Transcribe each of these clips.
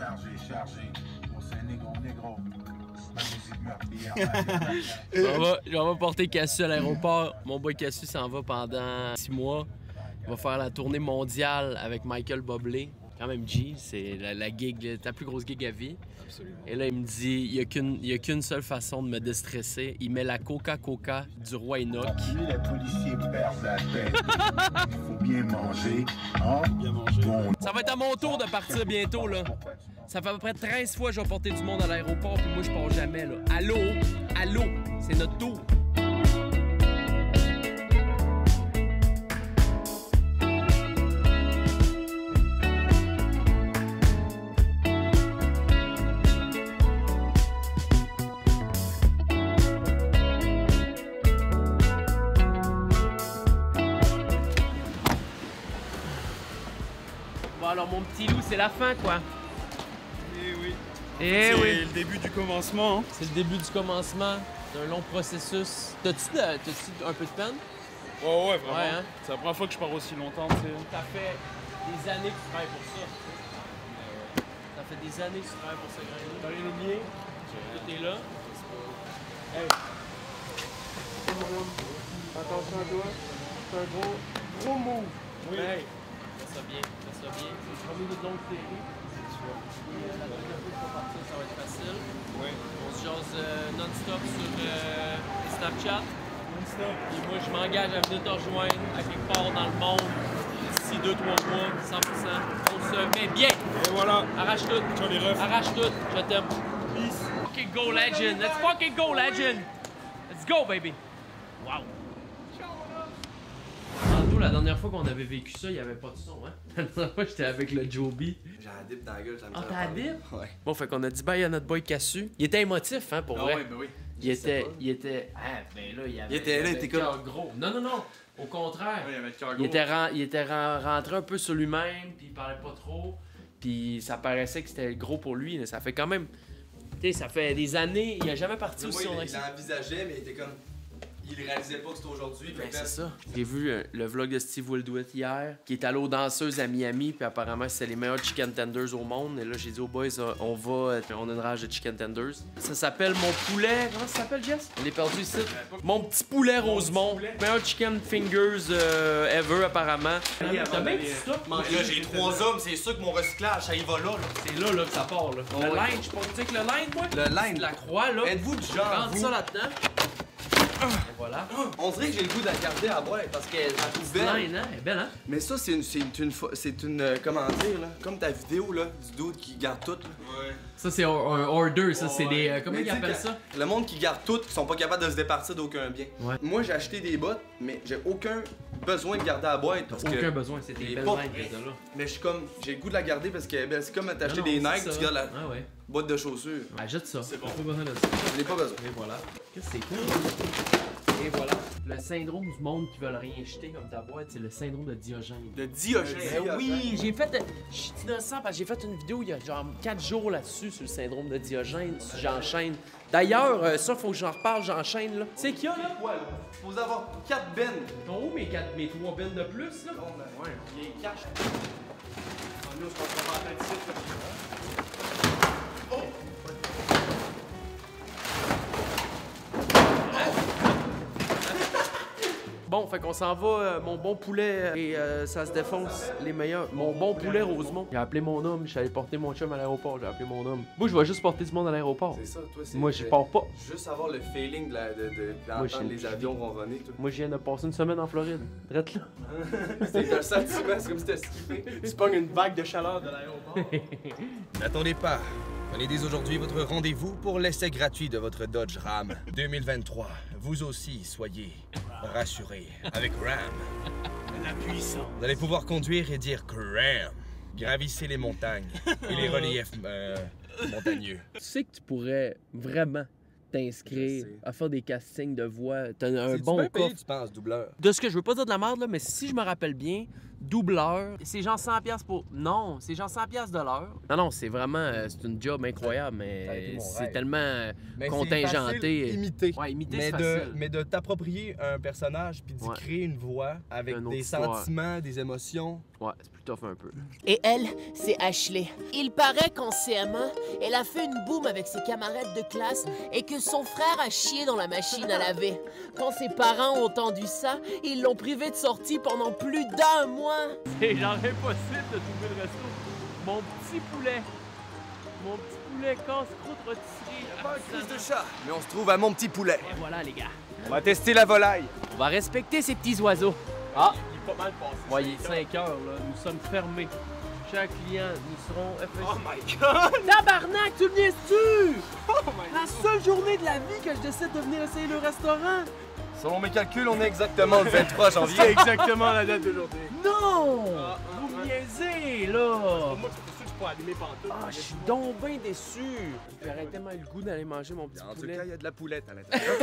Chargé. Pour Saint-Négro. Ma musique meurtrière. On va porter Cassu à l'aéroport. Mon boy Cassu s'en va pendant 6 mois. Il va faire la tournée mondiale avec Michael Bublé. Quand même, G, c'est la gig, ta plus grosse gig à vie. Absolument. Et là, il me dit, il y a qu'une seule façon de me déstresser. Il met la Coca-Cola du roi Enoch. Lui, les policiers perdent la tête. Il faut bien manger. Hein? Bien manger. Bon. Ça va être à mon tour de partir bientôt, là. Ça fait à peu près 13 fois que je vais porter du monde à l'aéroport, puis moi, je pars jamais, là. Allô? Allô? C'est notre tour. Bon, alors, mon petit loup, c'est la fin, quoi. Eh oui. Eh C'est oui. le début du commencement. Hein. C'est le début du commencement d'un long processus. T'as-tu un peu de peine? Ouais, vraiment. Ouais, hein? C'est la première fois que je pars aussi longtemps, tu sais. Ça fait des années que tu travailles pour ça. Ça fait des années que tu travailles pour ça, Granny. T'as rien oublié? Tout est là. Hey! Attention à toi. C'est un gros move. Oui. Hey! Fais ça bien, fais ça bien. C'est le premier de longue série. La deuxième fois que tu vas partir, ça va être facile. Oui. On se jase non-stop sur Snapchat. Non-stop. Et moi, je m'engage à venir te rejoindre à quelque part dans le monde d'ici 2-3 mois, 100%. On se met bien. Et voilà. Arrache tout. Ciao les refs. Arrache tout. Je t'aime. Peace. Fucking go, legend. Let's fucking go, legend. Let's go, baby. Wow. Tantôt, la dernière fois qu'on avait vécu ça, il n'y avait pas de son, hein? La dernière fois, j'étais avec le Joby. J'ai un dip dans la gueule, ça me Ah, fait t'as la peur. dip? Ouais. Bon, fait qu'on a dit bye à notre boy Cassu. Il était émotif, hein, pour Ah vrai. ouais, ben oui. Il était. Ah, ben là, il avait. Il était là, il avait était le cœur gros. Non, non, non. Au contraire. Ouais, il y avait le cœur Il gros. était rentré un peu sur lui-même, puis il parlait pas trop. Puis ça paraissait que c'était gros pour lui. Là. Ça fait quand même. Tu sais, ça fait des années. Il a jamais parti Moi, aussi il longtemps. l'envisageait, mais il était comme. Il réalisait pas que c'était aujourd'hui. Ben, fait que c'est ça. J'ai vu le vlog de Steve Will Do It hier, qui est allé aux danseuses à Miami, puis apparemment c'est les meilleurs chicken tenders au monde. Et là, j'ai dit aux boys, on a une rage de chicken tenders. Ça s'appelle mon poulet. Comment ça s'appelle, Jess? On est perdu ici. Mon petit poulet Rosemont. Meilleur chicken fingers ever, apparemment. T'as bien du stock. Là, j'ai 3 hommes, c'est sûr que mon recyclage, ça y va là. C'est là que ça part, là. Oh, le ouais. line, je pense que tu sais que le line, moi? Le line. La croix, là. Êtes-vous du genre, Rentre vous? ça là-dedans. Et voilà. On dirait que j'ai le goût de la garder à boire parce qu'elle est toute C'est belle. line, hein? Elle est belle, hein? Mais ça, c'est une comment dire, là, comme ta vidéo, là, du dude qui garde tout. Là. Ouais. Ça, c'est un order. Ça, c'est des. Comment Mais ils tu sais, appellent quand- ça? Le monde qui garde tout, qui sont pas capables de se départir d'aucun bien. Ouais. Moi, j'ai acheté des bottes, mais j'ai aucun besoin de garder à boîte parce que. Aucun besoin, c'est des les belles portes- lines que t'as là. Mais je suis comme, j'ai le goût de la garder parce que ben, c'est comme t'acheter Non, des non, Nike, c'est tu ça. gardes la Ah ouais. boîte de chaussures. Ben, jette ça. C'est bon. Pas besoin de ça. Je l'ai pas besoin. Et voilà. Qu'est-ce que c'est cool? Et voilà. Le syndrome du monde qui veulent rien jeter comme ta boîte, c'est le syndrome de Diogène. De Diogène. Ben oui, j'ai fait. Je suis innocent parce que j'ai fait une vidéo il y a genre 4 jours là-dessus sur le syndrome de Diogène. J'enchaîne. D'ailleurs, ça, faut que j'en reparle, j'enchaîne là. Tu sais qu'il y a là? Ouais, faut avoir 4 bennes. Ils sont où mes 3 bennes de plus là? Ouais, les caches. Nous, je pense qu'on va en ici. Bon, fait qu'on s'en va, mon bon poulet, et ça se défonce, les meilleurs. Mon bon poulet Rosemont. J'ai appelé mon homme, je suis allé porter mon chum à l'aéroport, j'ai appelé mon homme. Moi, je vais juste porter du monde à l'aéroport. C'est ça, toi, c'est. Moi, je pars pas. Juste avoir le feeling Moi, d'entendre je- les avions ronronner. Tout. Moi, je viens de passer une semaine en Floride. Drette là. C'est un sentiment, c'est comme si t'as skippé. Tu pognes une vague de chaleur de l'aéroport. N'attendez pas. Prenez dès aujourd'hui votre rendez-vous pour l'essai gratuit de votre Dodge Ram 2023. Vous aussi, soyez rassurés. Avec Ram, La puissance. vous allez pouvoir conduire et dire Ram. Gravissez les montagnes et les reliefs montagneux. Tu sais que tu pourrais vraiment t'inscrire Je sais. à faire des castings de voix. T'as un C'est bon bien payé, coffre. tu penses, doubleur? De ce que je veux pas dire de la merde, là, mais si je me rappelle bien, doubleur. C'est genre 100$ pour... Non, c'est genre 100$ de l'heure. Non, c'est vraiment... c'est une job incroyable, mais c'est tellement contingenté. Imiter. Ouais, imiter, c'est facile. Mais de t'approprier un personnage puis d'y créer une voix avec Une autre des histoire. sentiments, des émotions. Ouais, c'est plus tough un peu. Et elle, c'est Ashley. Il paraît qu'en CM1, elle a fait une boum avec ses camarades de classe et que son frère a chié dans la machine à laver. Quand ses parents ont entendu ça, ils l'ont privé de sortie pendant plus d'1 mois. C'est genre impossible de trouver le resto. Mon petit poulet. Mon petit poulet casse-croûte rôtisserie. Pas un crise de chat, mais on se trouve à mon petit poulet. Et voilà, les gars. On va tester la volaille. On va respecter ces petits oiseaux. Ah! Il est pas mal passé. Ouais, il est 5 heures, là. Nous sommes fermés. Chaque client, nous serons Oh my god! Tabarnak, tu le niaises-tu? Oh my La seule journée de la vie que je décide de venir essayer le restaurant. Selon mes calculs, on est exactement le 23 janvier. C'est exactement la date d'aujourd'hui. Non! Vous me niaisez, là! Moi, c'est pour ça que je peux allumer pantoute. Ah, je suis donc bien déçu. J'aurais tellement eu le goût d'aller manger mon petit En tout poulet. cas, il y a de la poulette à l'intérieur.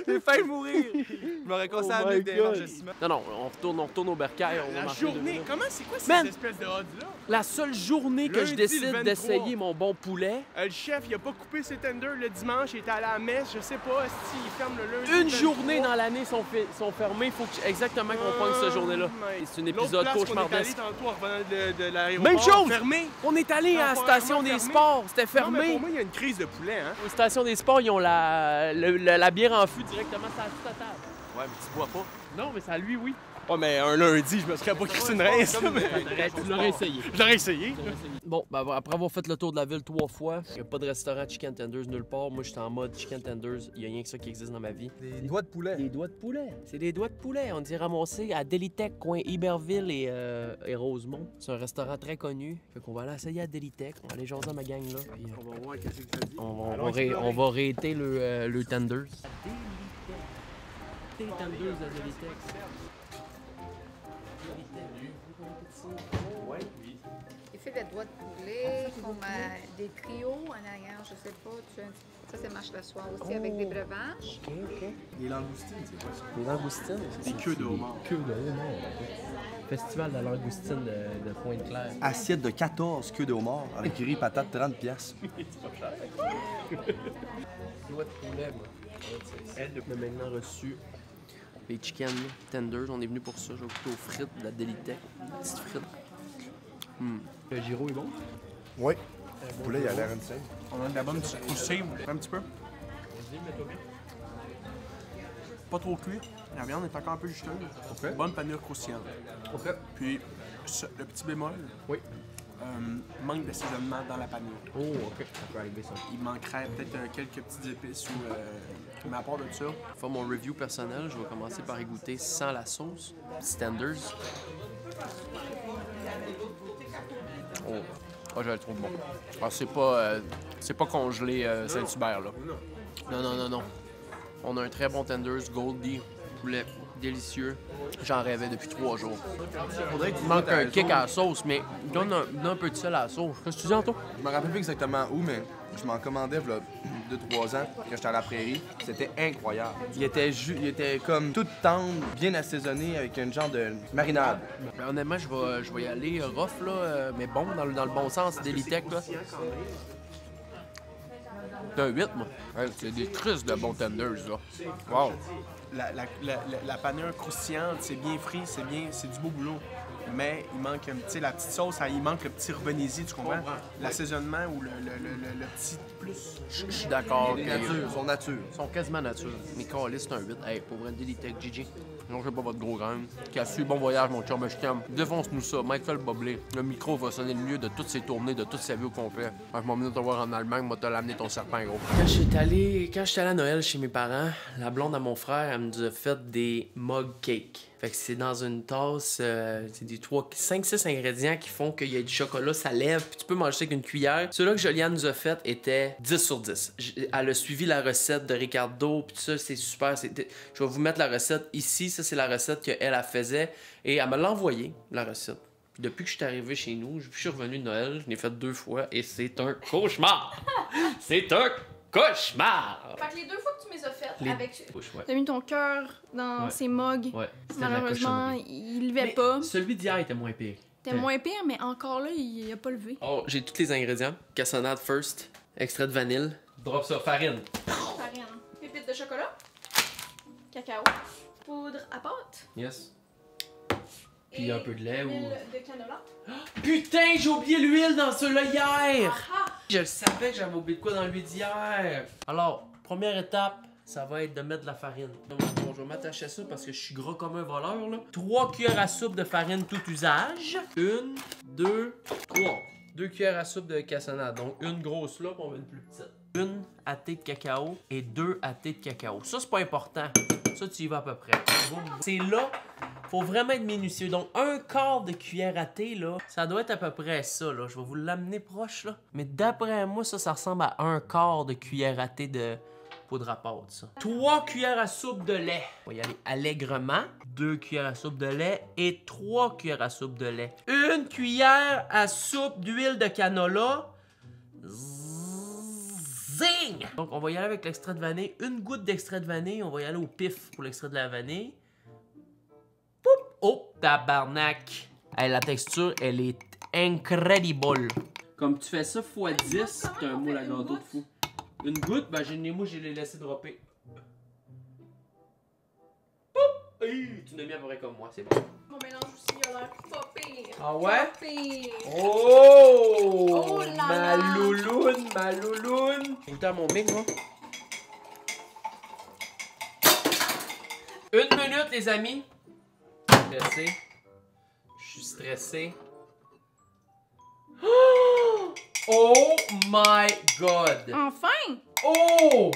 J'ai failli mourir. Je m'aurais conseillé à amener des enregistrements. Non, on retourne au bercail. On va La marcher 2 journée, minutes. comment c'est quoi ces Man! espèces de odds-là? La seule journée que je Lundi, décide le 23. d'essayer mon bon poulet, Le chef, il a pas coupé ses tenders le dimanche, il était allé à la messe, je sais pas s'il ferme le lundi. une le journée 23. dans l'année sont fermés. Il faut exactement qu'on pogne cette journée-là. mais C'est un l'autre épisode place qu'on est allé cauchemardesque. tantôt en revenant de l'aéroport. Même chose! Fermé! On est allé à la station des sports, c'était Non, mais fermé. pour moi, il y a une crise de poulet, hein? Aux stations des sports, ils ont la bière en fût directement sur la table. Ouais, mais tu bois pas. Non, mais ça lui, oui. Ouais, mais un lundi, je me serais pas crissé une race, là, mais... Tu l'aurais essayé. Je l'aurais essayé. Bon, ben, après avoir fait le tour de la ville 3 fois, il n'y a pas de restaurant Chicken Tenders nulle part. Moi, j'étais en mode Chicken Tenders. Il n'y a rien que ça qui existe dans ma vie. Des doigts de poulet. Des doigts de poulet. C'est des doigts de poulet. On dit ramassé à Delitech, coin Iberville et Rosemont. C'est un restaurant très connu. Fait qu'on va aller essayer à Delitech. On va aller jaser à ma gang là. Puis, On va voir qu'est-ce que ça dit. on va rater le Tenders. Des Tenders à Delitech. Il fait des doigts de poulet, comme des trios en arrière, je sais pas. Ça, c'est marche le soir aussi, avec des breuvages. Des langoustines, c'est quoi ça? Des langoustines. Des queues de homard. Queue de homard. Festival de la langoustine de Pointe-Claire. Assiette de 14 queues de homard avec riz, patate, 30$. Doigt de poulet, moi. On a maintenant reçu les chicken tenders. On est venu pour ça. Je vais goûter aux frites de la Delitech. Petites frites. Le gyro est bon? Oui. Le poulet, il a l'air insane. On a de la bonne poussée, un petit peu. Pas trop cuit. La viande est encore un peu juteuse. Ok. Bonne panure croustillante. OK. Puis, le petit bémol, Oui. manque d'assaisonnement dans la panure. Oh, OK. Ça peut arriver, ça. Il manquerait peut-être quelques petites épices ou... mais à part de ça, Pour faire mon review personnel, je vais commencer par y goûter sans la sauce. Petit tenders. Oh, oh je le trouve bon. Alors, c'est pas congelé Saint-Hubert, là. Non. On a un très bon tenders, Goldie, poulet délicieux. J'en rêvais depuis 3 jours. Il manque un kick à la sauce, mais donne un peu de sel à la sauce. Qu'est-ce que tu dis, Anto? Je me rappelle plus exactement où, mais je m'en commandais il y a 2-3 ans, quand j'étais à la prairie. C'était incroyable. Il était comme tout tendre, bien assaisonné, avec un genre de marinade. Ben, honnêtement, je vais y aller rough, là, mais bon, dans le bon sens, Delitech, là. C'est un 8, moi. Ouais, c'est des crises de bons tenders, là. Wow. la panure croustillante, c'est bien frit, c'est du beau boulot. Mais il manque, tu sais, la petite sauce, il manque le petit revenez-y, tu comprends? L'assaisonnement ou le petit plus. Je suis d'accord. Son nature. Ils sont quasiment nature. Mais Calis, c'est un 8. Hey, pour vrai, Delitech, GG. Non, j'ai pas votre gros grain. Qui a su bon voyage, mon chum, je t'aime. Défonce-nous ça. Michael Boblé. Le micro va sonner le mieux de toutes ses tournées, de toute sa vie au complet. Quand je m'en venais te voir en Allemagne, moi, t'as l'amené ton serpent, gros. Quand j'étais allé à Noël chez mes parents, la blonde à mon frère, elle nous a fait des mug cakes. Fait que c'est dans une tasse, c'est des 5-6 ingrédients qui font qu'il y a du chocolat, ça lève, puis tu peux manger ça avec une cuillère. Celui-là que Joliane nous a fait était 10 sur 10. Elle a suivi la recette de Ricardo, puis tout ça, c'est super. Je vais vous mettre la recette ici. Ça, c'est la recette qu'elle faisait. Et elle me l'a envoyée, la recette. Puis depuis que je suis arrivé chez nous, je suis revenu de Noël, je l'ai fait 2 fois, et c'est un cauchemar! C'est un cauchemar! Fait que les 2 fois que tu tu me les as faites Les avec. bouches, ouais. T'as mis ton cœur dans Ouais. ses mugs. Ouais, c'était de la Malheureusement, cochonnerie. il levait Mais pas. celui d'hier était moins pire. C'était moins pire, mais encore là, il a pas levé. Oh, j'ai tous les ingrédients. Cassonade first, extrait de vanille. Drop ça, farine. Farine. Pépites de chocolat. Cacao. Poudre à pâte. Yes. Puis Et un peu de lait ou... huile de canola. Putain, j'ai oublié l'huile dans ceux-là hier! Ah! Je le savais que j'avais oublié de quoi dans l'huile d'hier. Alors, première étape, ça va être de mettre de la farine. Bon, je vais m'attacher à ça parce que je suis gros comme un voleur, là. 3 cuillères à soupe de farine tout usage. 1, 2, 3. 2 cuillères à soupe de cassonade. Donc, une grosse là, puis on met une plus petite. 1 à thé de cacao et 2 à thé de cacao. Ça, c'est pas important. Ça, tu y vas à peu près. C'est là, faut vraiment être minutieux. Donc, 1/4 de cuillère à thé, là, ça doit être à peu près ça, là. Je vais vous l'amener proche, là. Mais d'après moi, ça ressemble à 1/4 de cuillère à thé de poudre à pâte, ça. 3 cuillères à soupe de lait. On va y aller allègrement. 2 cuillères à soupe de lait et 3 cuillères à soupe de lait. 1 cuillère à soupe d'huile de canola. Zing! Donc, on va y aller avec l'extrait de vanille. 1 goutte d'extrait de vanille. On va y aller au pif pour l'extrait de la vanille. Poup! Oh, tabarnak! Hey, la texture, elle est incredible. Comme tu fais ça x 10, t'as un moule à gâteau de fou. Une goutte, ben moi, je l'ai laissé dropper. Poup! Hey, tu l'as mis à peu près comme moi, c'est bon. Mon mélange aussi a l'air pas pire. Ah ouais? Pas pire. Oh! Oh là ma là! louloune, ma louloune! Goûtez à mon mic, moi. 1 minute, les amis. Stressé. Je suis stressé. Oh my god! Enfin! Oh!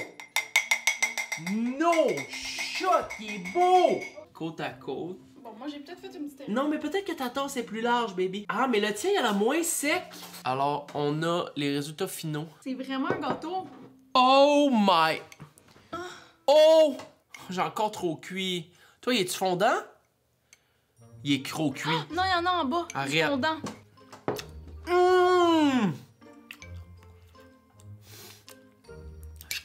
No! Shot, il est beau! Côte à côte. Bon, moi j'ai peut-être fait une petite erreur. Non, mais peut-être que ta tasse est plus large, baby. Ah, mais le tien, il a la moins sec. Alors, on a les résultats finaux. C'est vraiment un gâteau. Oh my... Oh! J'ai encore trop cuit. Toi, il est-tu fondant? Il est trop cuit. Non, il y en a en bas. Arrête. Fondant. Mmh! Je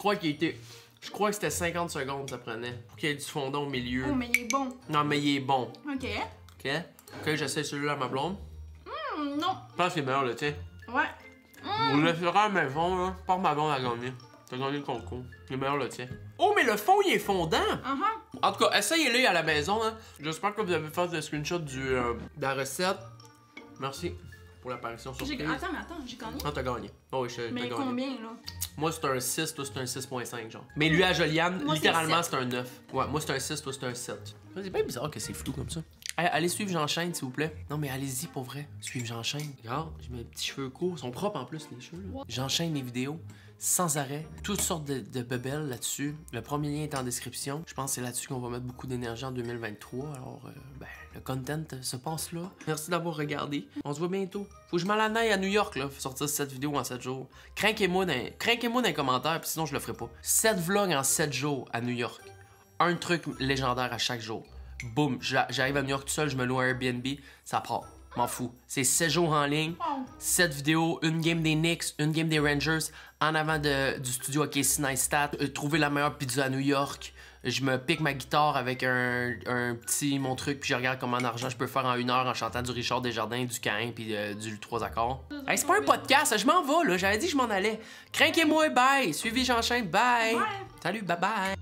crois que c'était 50 secondes ça prenait pour qu'il y ait du fondant au milieu. Oh, mais il est bon. Non, mais il est bon. Ok. Ok? Ok, j'essaie celui-là à ma blonde. Non. Je pense que c'est meilleur, le tien. Ouais. Vous le ferez à la maison, là. Pas ma blonde à gagner. T'as gagné le concours. Il est meilleur, le tien. Oh, mais le fond, il est fondant! En tout cas, essayez-le à la maison, hein. J'espère que vous avez fait le screenshot de la recette. Merci pour l'apparition surprise. Attends, j'ai gagné. Non, t'as gagné. Oh oui, t'as Mais gagné. combien, là? Moi, c'est un 6, toi, c'est un 6.5, genre. Mais lui, à Joliane, Moi, littéralement, c'est c'est un 9. Ouais, moi, c'est un 6, toi, c'est un 7. C'est pas bizarre que c'est flou comme ça. Hey, allez suivre J'enchaîne, s'il vous plaît. Non, mais allez-y, pour vrai. Suivre J'enchaîne. Regarde, j'ai mes petits cheveux courts. Ils sont propres, en plus, les cheveux, là. J'enchaîne mes vidéos. Sans arrêt, toutes sortes de bebelles là-dessus. Le premier lien est en description. Je pense que c'est là-dessus qu'on va mettre beaucoup d'énergie en 2023. Alors, le content se passe là. Merci d'avoir regardé. On se voit bientôt. Faut que je m'en aille à New York, là, pour sortir cette vidéo en 7 jours. Craquez-moi dans les commentaires, puis sinon je le ferai pas. 7 vlogs en 7 jours à New York. Un truc légendaire à chaque jour. Boum, j'arrive à New York tout seul, je me loue un Airbnb, ça part. M'en fous. C'est 7 jours en ligne, 7 vidéos, une game des Knicks, une game des Rangers, en avant du studio à Casey Neistat, trouver la meilleure pizza à New York. Je me pique ma guitare avec mon truc, puis je regarde comment d'argent je peux faire en 1 heure en chantant du Richard Desjardins, du Caïn, puis du 3 accords. Hey, c'est pas un podcast, je m'en vais, là. J'avais dit que je m'en allais. Craquez-moi, bye. Suivez J'enchaîne, bye. Salut, bye bye.